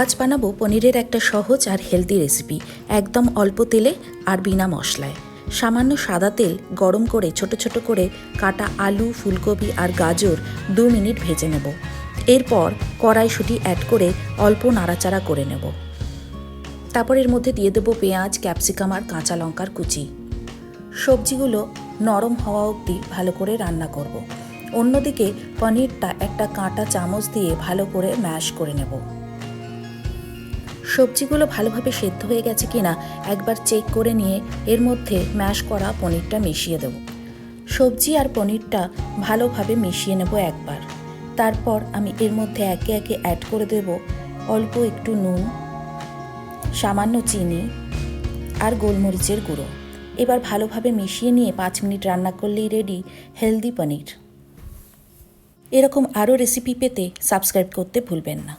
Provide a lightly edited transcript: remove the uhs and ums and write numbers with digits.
আজ বানাবো পনিরের একটা সহজ আর হেলদি রেসিপি, একদম অল্প তেলে আর বিনা মশলায়। সামান্য সাদা তেল গরম করে ছোট ছোট করে কাটা আলু, ফুলকপি আর গাজর 2 মিনিট ভেজে নেব। এরপর কড়াইশুঁটি অ্যাড করে অল্প নাড়াচাড়া করে নেব। তারপর এর মধ্যে দিয়ে দেবো পেঁয়াজ, ক্যাপসিকাম আর কাঁচা লঙ্কার কুচি। সবজিগুলো নরম হওয়া অবধি ভালো করে রান্না করব। অন্যদিকে পনিরটা একটা কাঁটা চামচ দিয়ে ভালো করে ম্যাশ করে নেব। সবজিগুলো ভালোভাবে সেদ্ধ হয়ে গেছে কিনা একবার চেক করে নিয়ে এর মধ্যে ম্যাশ করা পনিরটা মিশিয়ে দেব। সবজি আর পনিরটা ভালোভাবে মিশিয়ে নেব একবার। তারপর আমি এর মধ্যে একে একে অ্যাড করে দেব অল্প একটু নুন, সামান্য চিনি আর গোলমরিচের গুঁড়ো। এবার ভালোভাবে মিশিয়ে নিয়ে 5 মিনিট রান্না করলেই রেডি হেলদি পনির। এরকম আরও রেসিপি পেতে সাবস্ক্রাইব করতে ভুলবেন না।